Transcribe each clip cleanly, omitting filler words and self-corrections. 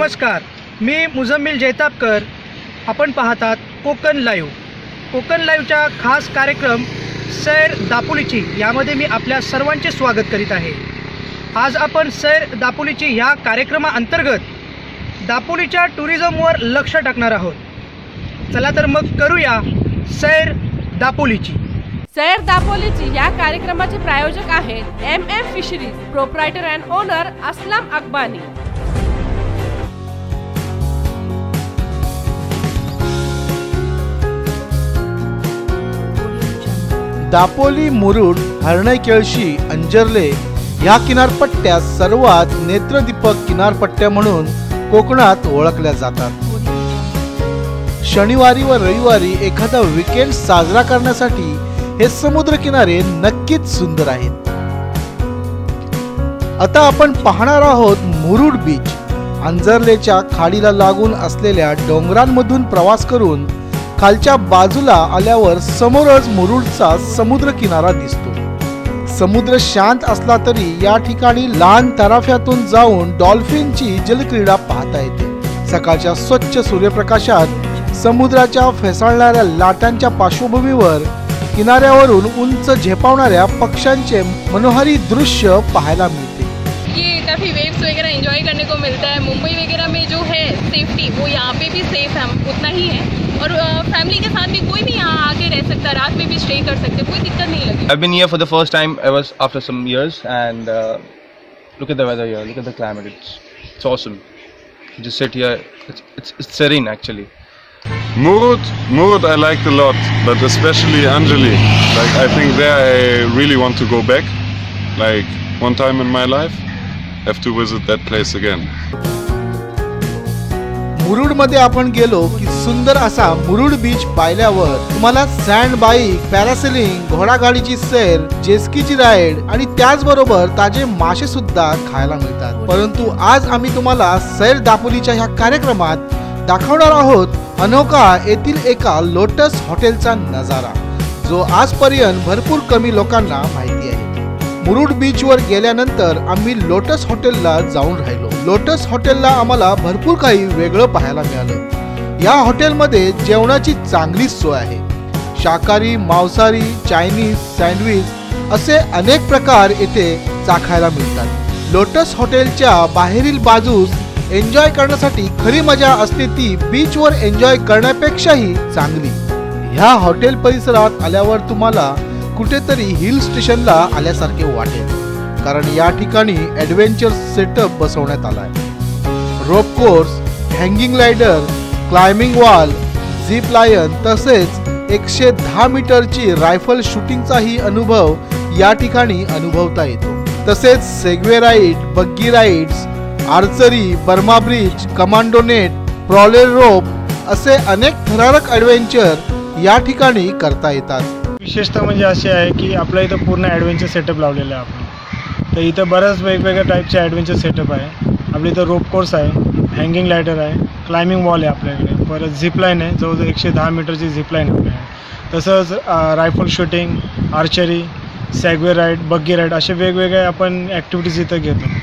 नमस्कार, मी मुझम्मिल जैतापकर. आपण पाहतात कोकण लाईव्ह. कोकण लाईव्हच्या खास कार्यक्रम सैर दापोलीची यामध्ये मी आपल्या सर्वांचे स्वागत करीत आहे. आज आपण सैर दापोलीची ह्या कार्यक्रमाअंतर्गत दापोलीच्या टुरिझमवर लक्ष टाकणार आहोत. चला तर मग करूया सैर दापोलीची. सैर दापोलीची या कार्यक्रमाचे प्रायोजक आहेत MM fisheries, proprietor and owner Aslam Akbani. Dapoli, Murud, Harnai Kelshi, Anjarle या किनारपट्ट्या सर्वात नेत्रदीपक किनारपट्ट्या म्हणून कोकणात ओळखल्या जातात. शनिवारी व रविवारी एखादा वीकेंड साजरा करण्यासाठी हे समुद्र किनारे नक्कीच सुंदर आहेत. आता आपण पाहणार आहोत मुरुड बीच. अंजर्लेच्या खाडीला लागून असलेल्या डोंगरांमधून प्रवास करून खालच्या बाजूला आल्यावर समोरच मुरुडचा समुद्र किनारा दिसतो. समुद्र शांत असला तरी या ठिकाणी लहान तराफ्यातून जाऊन डॉल्फिनची जलक्रीडा पाहता येते. सकाळच्या स्वच्छ सूर्यप्रकाशात समुद्राच्या फेसाळणाऱ्या लाटांच्या पार्श्वभूमीवर किनाऱ्यावरून उंच झेपावणाऱ्या पक्ष्यांचे मनोहारी दृश्य पाहायला मिळते. ये काफ़ी वेव्स वगैरह एंजॉय करने को मिलता है. मुंबई वगैरह में जो है सेफ्टी वो यहाँ पे भी सेफ है, उतना ही है. और फैमिली के साथ भी कोई भी यहाँ आके रह सकता है, रात में भी स्टे कर सकते, कोई दिक्कत नहीं लगी. I've been here for the first time ever after some years, and look at the weather here, look at the climate. It's awesome. Just sit here. It's serene actually. Murud I liked a lot, but especially Anjali. Like I think there I really want to go back. Like one time in my life, have to visit that place again. Murud मध्ये आपण गेलो की सुंदर असा Murud beach पाहिल्यावर तुम्हाला sand bike, parasailing, घोडागाडीची सैर, जेस्कीची ride आणि त्याचबरोबर ताजे मासे सुद्धा खायला मिळतात. परंतु आज आम्ही तुम्हाला सैर दापोलीच्या ह्या कार्यक्रमात दाखवणार आहोत अनोखा येथील एका लोटस हॉटेलचा नजारा, जो आजपर्यंत भरपूर कमी लोकांना माहिती आहे. मुरुड बीचवर गेल्यानंतर आम्ही लोटस हॉटेलला जाऊन राहिलो. लोटस हॉटेलला आम्हाला भरपूर काही वेगळं पाहायला मिळालं. या हॉटेलमध्ये जेवणाची चांगली सोय आहे. शाकाहारी, मांसाहारी, चायनीज, सँडविच असे अनेक प्रकार येथे चाखायला मिळतात. लोटस हॉटेलच्या बाहेरील बाजूस एन्जॉय करण्यासाठी खरी मजा असते ती बीचवर एन्जॉय करण्यापेक्षाही चांगली. ह्या हॉटेल परिसरात आल्यावर तुम्हाला कुठेतरी हिल स्टेशनला आल्यासारखे वाटेल, कारण या ठिकाणी ॲडव्हेंचर सेटअप बसवण्यात आलाय. Rope course, hanging ladder, climbing wall, zip line तसेच 110 मीटरची रायफल शूटिंगचाही अनुभव या ठिकाणी अनुभवता येतो. तसेच Segway ride, buggy rides, archery, Burma bridge, commando net, prowler rope असे अनेक थरारक ॲडव्हेंचर या ठिकाणी करता येतात. विशेषतः म्हणजे असे आहे की आपल्या इथं पूर्ण ॲडव्हेंचर सेटअप लावलेलं आहे आपण. तर इथं बऱ्याच वेगवेगळ्या टाईपचे ॲडव्हेंचर सेटअप आहे. आपल्या इथं रोप कोर्स आहे, हँगिंग लायडर आहे, क्लाइम्बिंग वॉल आहे आपल्याकडे, परत झिपलाईन आहे, जवळजवळ 110 मीटरची झिपलाईन आपल्याकडे. तसंच रायफल शूटिंग, आर्चरी, सॅगवे राईड, बग्गी राईड असे वेगवेगळे आपण ॲक्टिव्हिटीज इथं घेतो.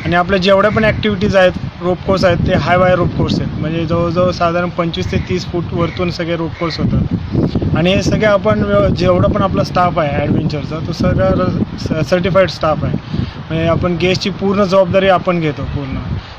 आणि आपल्या जेवढ्या पण ॲक्टिव्हिटीज आहेत, रोप कोर्स आहेत, ते हाय वायर रोप कोर्स आहेत. म्हणजे जवळजवळ साधारण 25 ते 30 फूट वरतून सगळे रोप कोर्स होतात. आणि हे सगळे आपण जेवढा पण आपला स्टाफ आहे ॲडव्हेंचरचा, तो सगळा सर्टिफाईड स्टाफ आहे. म्हणजे आपण गेस्टची पूर्ण जबाबदारी आपण घेतो पूर्ण.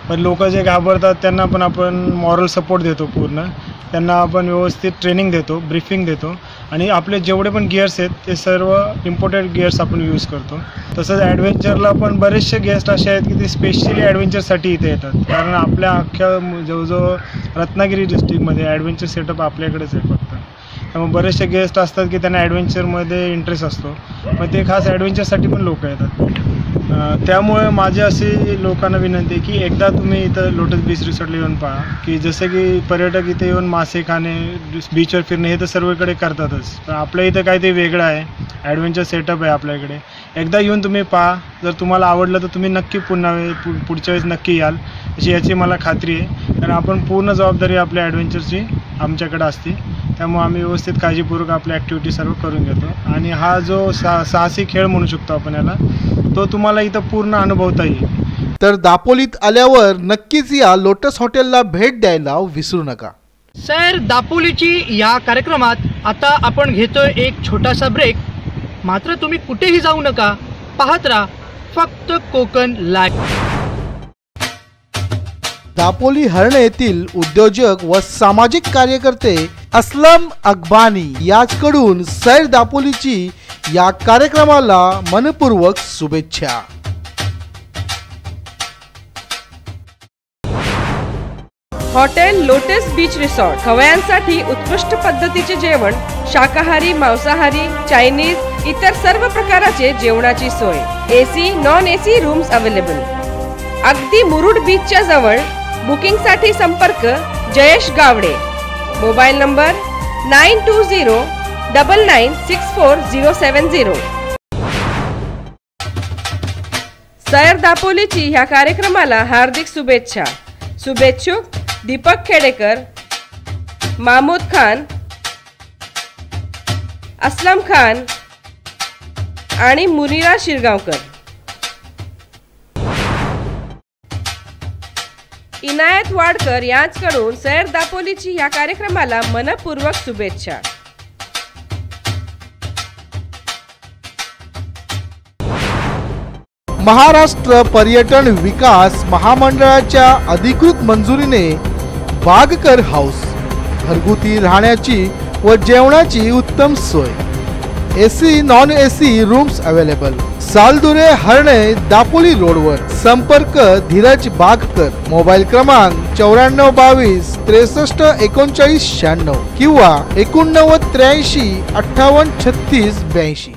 पण लोक जे घाबरतात त्यांना पण आपण मॉरल सपोर्ट देतो पूर्ण. त्यांना आपण व्यवस्थित ट्रेनिंग देतो, ब्रीफिंग देतो. आणि आपले जेवढे पण गिअर्स आहेत ते सर्व इम्पोर्टेड गिअर्स आपण यूज करतो. तसंच ॲडव्हेंचरला पण बरेचसे गेस्ट असे आहेत की ते स्पेशली ॲडव्हेंचरसाठी इथे येतात, कारण आपल्या अख्ख्या जवळजवळ रत्नागिरी डिस्ट्रिक्टमध्ये ॲडव्हेंचर सेटअप आपल्याकडेच आहे फक्त. त्यामुळे बरेचसे गेस्ट असतात की त्यांना ॲडव्हेंचरमध्ये इंटरेस्ट असतो, मग ते खास ॲडव्हेंचरसाठी पण लोक येतात. त्यामुळे माझी अशी लोकांना विनंती आहे की एकदा तुम्ही इथं लोटस बीच रिसॉर्टला येऊन पहा. की जसे की पर्यटक इथे येऊन मासे खाणे, बीचवर फिरणे हे तर सर्वकडे करतातच, पण आपल्या इथं काहीतरी वेगळं आहे, ॲडव्हेंचर सेटअप आहे आपल्याकडे. एकदा येऊन तुम्ही पहा. जर तुम्हाला आवडलं तर तुम्ही नक्की पुढच्या वेळेस नक्की याल याची मला खात्री आहे. कारण आपण पूर्ण जबाबदारी आपल्या ॲडव्हेंचरची आमच्याकडे असते. त्यामुळे आम्ही व्यवस्थित काळजीपूर्वक आपल्या ॲक्टिव्हिटी सर्व करून घेतो. आणि हा जो साहसी खेळ म्हणू शकतो आपण याला, तो तुम्हाला इथं पूर्ण अनुभवता येईल. तर दापोलीत आल्यावर नक्कीच या लोटस हॉटेलला भेट द्यायला विसरू नका. सर दापोलीची या कार्यक्रमात आता आपण घेतोय एक छोटासा ब्रेक. मात्र तुम्ही कुठेही जाऊ नका, पाहत राहा फक्त कोकण लाईव्ह. दापोली हरणे येथील उद्योजक व सामाजिक कार्यकर्ते असलम अकबानी याचकडून सैर दापोलीची या कार्यक्रमाला मनपूर्वक शुभेच्छा. हॉटेल लोटस बीच रिसॉर्ट खवयांसाठी उत्कृष्ट पद्धतीचे जेवण, शाकाहारी, मांसाहारी, चायनीज इतर सर्व प्रकाराचे जेवणाची सोय, AC non AC rooms available. अगदी मुरुड बीचच्या जवळ. बुकिंगसाठी संपर्क जयेश गावडे. Mobile number 9209964070. सैर दापोलीची ह्या कार्यक्रमाला हार्दिक शुभेच्छा. शुभेच्छुक दीपक खेडेकर, महमूद खान, असलम खान आणि मुनिरा शिरगावकर. इनायत वाडकर यांच्याकडून सैर दापोलीची ह्या कार्यक्रमाला मनपूर्वक शुभेच्छा. महाराष्ट्र पर्यटन विकास महामंडळाच्या अधिकृत मंजुरीने बागकर हाऊस घरगुती राहण्याची व जेवणाची उत्तम सोय, AC non AC rooms available. Saldure Harne Dapoli रोडवर. संपर्क धीरज बागकर. मोबाईल क्रमांक 9422 63 39 96 किंवा 89 83 58 36 82.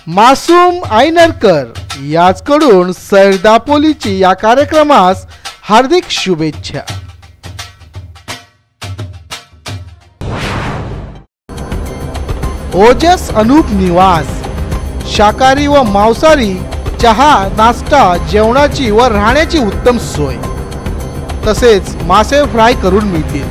मासूम आयनरकर याचकडून सैर दापोलीची या कार्यक्रमास हार्दिक शुभेच्छा. ओजस अनूप निवास. शाकाहारी व मांसाहारी चहा, नाश्ता, जेवणाची व राहण्याची उत्तम सोय, तसेच मासे फ्राय करून मिळतील.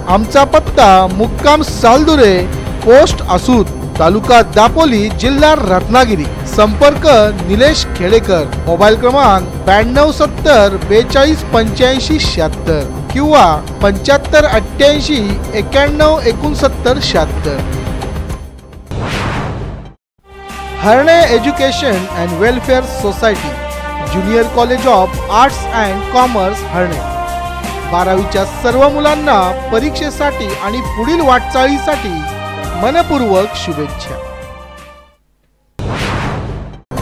आमचा पत्ता मुक्काम सालदुरे, पोस्ट असूद, तालुका दापोली, जिल्हा रत्नागिरी. संपर्क निलेश खेडेकर. मोबाईल क्रमांक 9270 42 85 76 किंवा 75 88 91 69 76. Harne education and welfare society, junior college of arts and commerce Harne. 12वीच्या सर्व मुलांना परीक्षेसाठी आणि पुढील वाटचालीसाठी मनपूर्वक शुभेच्छा.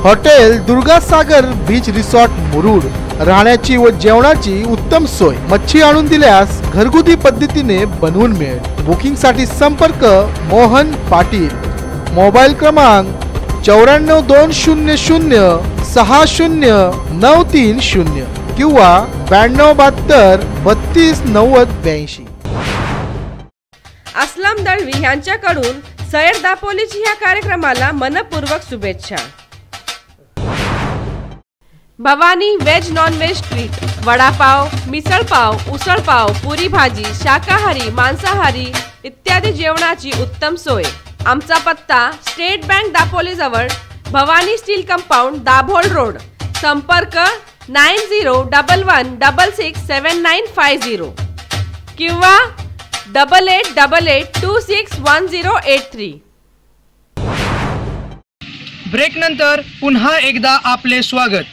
Hotel Durgasagar beach resort Murud. राहण्याची व जेवणाची उत्तम सोय. मच्छी आणून दिल्यास घरगुती पद्धतीने बनवून मिळेल. बुकिंगसाठी संपर्क मोहन पाटील. मोबाईल क्रमांक 9420060930 किंवा 9272 3290 82. असलम दळवी यांच्याकडून सैर दापोलीची ह्या कार्यक्रमाला मनपूर्वक शुभेच्छा. Bhavani veg non veg street. Vada pav, misal pav, usal pav, puri bhaji, शाकाहारी, मांसाहारी इत्यादी जेवणाची उत्तम सोय. आमचा पत्ता स्टेट बँक दापोली जवळ, Bhavani steel compound, Dabhol road. संपर्क 9011667950 किंवा 8888261083. ब्रेक नंतर पुन्हा एकदा आपले स्वागत.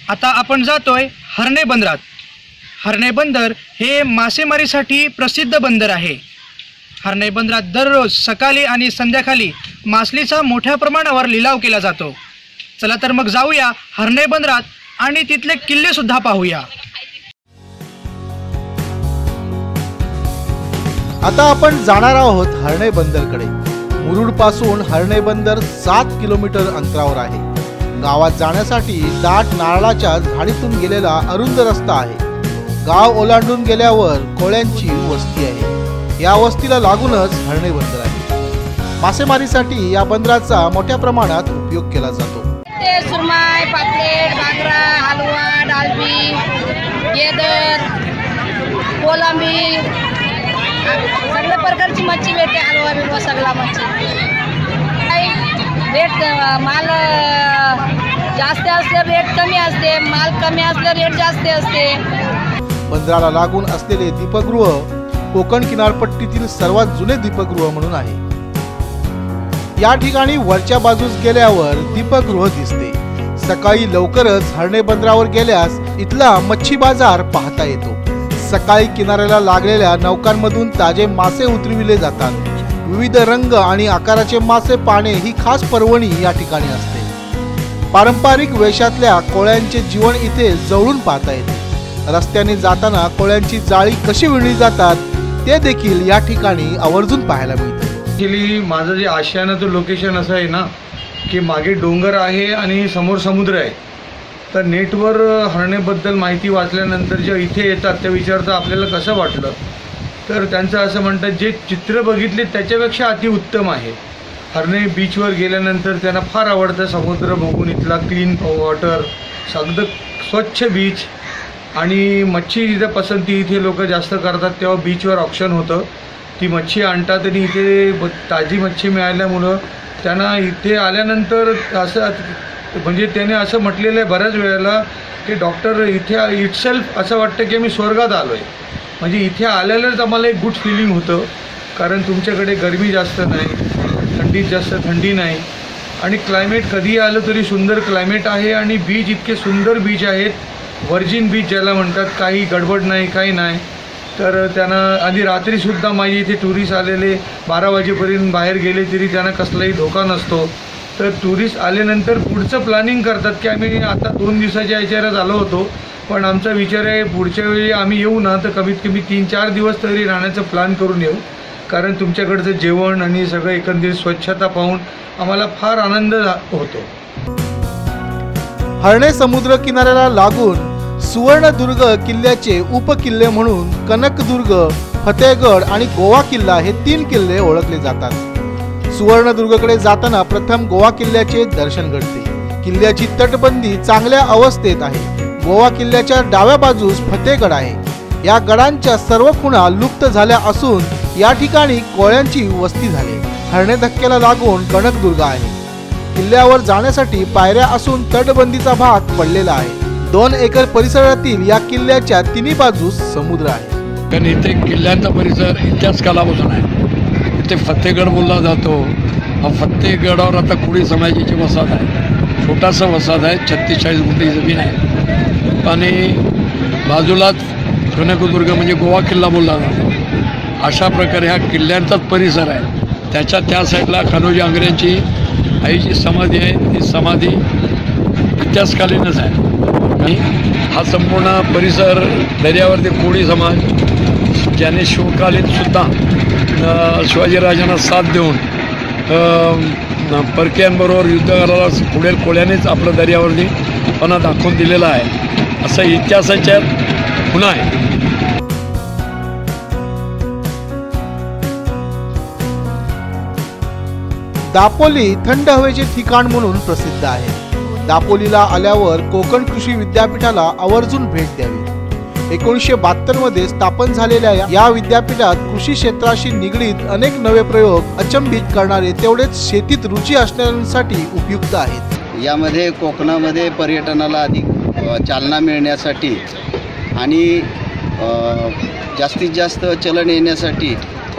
आता आपण जातोय हरणे बंदरात. हरणे बंदर हे मासेमारीसाठी प्रसिद्ध बंदर आहे. हरणे बंदरात दररोज सकाळी आणि संध्याकाळी मासलीचा मोठ्या प्रमाणावर लिलाव केला जातो. चला तर मग जाऊया हरणे बंदरात आणि तिथले किल्ले सुद्धा पाहूया. आता आपण जाणार आहोत हरणे बंदरकडे. मुरुड पासून हरणे बंदर 7 किलोमीटर अंतरावर आहे. गावात जाण्यासाठी दाट नारळाच्या झाडीतून गेलेला अरुंद रस्ता आहे. गाव ओलांडून गेल्यावर कोळ्यांची वस्ती आहे. या वस्तीला लागूनच हरणे बंदर आहे. मासेमारीसाठी या बंदराचा मोठ्या प्रमाणात उपयोग केला जातो. सुरमई, पापलेट, बागरा, हलवा, डालबी, गेदर, कोलंबी, सगळ्या प्रकारची मच्छी भेटते. हलवा बिलवा सगळा मच्छी. रेट माल जास्त असले रेट कमी असते, माल कमी असले रेट जास्त असते. बंदराला लागून असलेले दीपगृह कोकण किनारपट्टीतील सर्वात जुने दीपगृह म्हणून आहे. या ठिकाणी वरच्या बाजूस गेल्यावर दीपगृह दिसते. सकाळी लवकरच हर्णे बंदरावर गेल्यास इथला मच्छी बाजार पाहता येतो. सकाळी किनाऱ्याला लागलेल्या नौकांमधून ताजे मासे उतरविले जातात. विविध रंग आणि आकाराचे मासे पाहणे ही खास पर्वणी या ठिकाणी असते. पारंपरिक वेशातल्या कोळ्यांचे जीवन इथे जवळून पाहता येते. रस्त्याने जाताना कोळ्यांची जाळी कशी विणली जातात ते देखील या ठिकाणी आवर्जून पाहायला मिळते. ॲक्च्युली माझं जे आशियानाचं लोकेशन असं आहे ना की मागे डोंगर आहे आणि समोर समुद्र आहे. तर नेटवर हरणेबद्दल माहिती वाचल्यानंतर जे इथे येतात ते विचारतं आपल्याला कसं वाटलं. तर त्यांचं असं म्हणतात जे चित्र बघितले त्याच्यापेक्षा अतिउत्तम आहे. हरणे बीचवर गेल्यानंतर त्यांना फार आवडतं समुद्र बघून. इथला क्लीन वॉटर, अगदी स्वच्छ बीच आणि मच्छी जिथं पसंती इथे लोक जास्त करतात. तेव्हा बीचवर ऑप्शन होतं, ती मच्छी आणतात आणि इथे ताजी मच्छी मिळाल्यामुळं त्यांना इथे आल्यानंतर असं म्हणजे त्याने असं म्हटलेलं आहे बऱ्याच वेळेला की डॉक्टर इथे इटसेल्फ असं वाटतं की मी स्वर्गात आलो आहे. म्हणजे इथे आल्यालाच आम्हाला एक गुड फिलिंग होतं, कारण तुमच्याकडे गरमी जास्त नाही, थंडीत जास्त थंडी नाही आणि क्लायमेट कधी आलं तरी सुंदर क्लायमेट आहे. आणि बीच इतके सुंदर बीच आहेत, व्हर्जिन बीच ज्याला म्हणतात, काही गडबड नाही काही नाही. तर त्यांना आणि रात्रीसुद्धा माझे इथे टुरिस्ट आलेले 12 वाजेपर्यंत बाहेर गेले तरी त्यांना कसलाही धोका नसतो. तर टुरिस्ट आल्यानंतर पुढचं प्लॅनिंग करतात की आम्ही आता 2 दिवसाच्या याच्यावर आलो होतो, पण आमचा विचार आहे पुढच्या वेळी आम्ही येऊ ना तर कमीत कमी 3-4 दिवस तरी राहण्याचं प्लॅन करून येऊ, कारण तुमच्याकडचं जेवण आणि सगळं एकंदरीत स्वच्छता पाहून आम्हाला फार आनंद होतो. हर्णे समुद्र किनाऱ्याला लागून सुवर्णदुर्ग किल्ल्याचे उपकिल्ले म्हणून कनकदुर्ग, फतेहगड आणि गोवा किल्ला हे 3 किल्ले ओळखले जातात. सुवर्णदुर्गकडे जाताना प्रथम गोवा किल्ल्याचे दर्शन घडते. किल्ल्याची तटबंदी चांगल्या अवस्थेत आहे. गोवा किल्ल्याच्या डाव्या बाजूस फतेहगड आहे. या गडांच्या सर्व खुणा लुप्त झाल्या असून या ठिकाणी कोळ्यांची वस्ती झाली. हर्णे धक्क्याला लागून कनकदुर्ग आहे. किल्ल्यावर जाण्यासाठी पायऱ्या असून तटबंदीचा भाग पडलेला आहे. 2 एकर परिसरातील या किल्ल्याच्या तिन्ही बाजूस समुद्र आहे. कारण इथे किल्ल्यांचा परिसर इतिहास कालापासून आहे. इथे फतेहगड बोलला जातो. हा फतेहगडावर आता कोळी समाजाची वसाहत आहे. छोटासा वसाहत आहे, 36-40 गुंठे जमीन आहे आणि बाजूलाच कनकदुर्ग म्हणजे गोवा किल्ला बोलला जातो. अशा प्रकारे हा किल्ल्यांचाच परिसर आहे. त्याच्या त्या साईडला कान्होजी आंग्रेंची आईची समाधी आहे. ती समाधी इतिहासकालीनच आहे आणि हा संपूर्ण परिसर दर्यावरती कोळी समाज ज्याने शिवकालीन सुद्धा शिवाजीराजांना साथ देऊन परकीयांबरोबर युद्ध करायला पुढील कोळ्यानेच आपलं दर्यावरती पणा दाखवून दिलेला आहे, असं इतिहासाच्या खुणा आहे. दापोली थंड हवेचे ठिकाण म्हणून प्रसिद्ध आहे. दापोलीला आल्यावर कोकण कृषी विद्यापीठाला आवर्जून भेट द्यावी. 1972 मध्ये स्थापन झालेल्या या विद्यापीठात कृषी क्षेत्राशी निगडीत अनेक नवे प्रयोग अचंबित करणारे तेवढेच शेतीत रुची असणाऱ्यांसाठी उपयुक्त आहेत. यामध्ये कोकणामध्ये पर्यटनाला अधिक चालना मिळण्यासाठी आणि जास्तीत जास्त चलन येण्यासाठी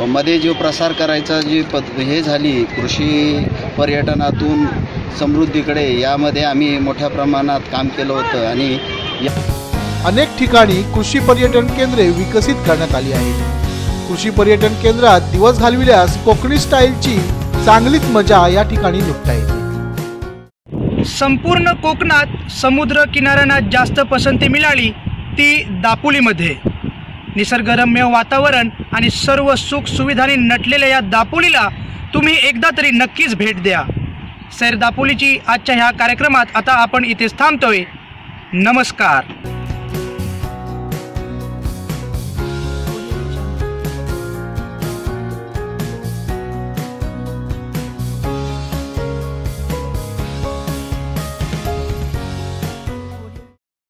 मध्ये जो प्रसार करायचा जी हे झाली कृषी पर्यटनातून समृद्धीकडे, यामध्ये आम्ही मोठ्या प्रमाणात काम केलं होतं आणि अनेक ठिकाणी कृषी पर्यटन केंद्रे विकसित करण्यात आली आहेत. कृषी पर्यटन केंद्रात दिवस घालविल्यास कोकणी स्टाईलची चांगलीच मजा या ठिकाणी लुटता येते. संपूर्ण कोकणात समुद्र किनाऱ्यांना जास्त पसंती मिळाली ती दापोलीमध्ये. निसर्गरम्य वातावरण आणि सर्व सुख सुविधांनी नटलेल्या या दापोलीला तुम्ही एकदा तरी नक्कीच भेट द्या. सैर दापोलीची आजच्या ह्या कार्यक्रमात आता आपण इथेच थांबतोय. नमस्कार.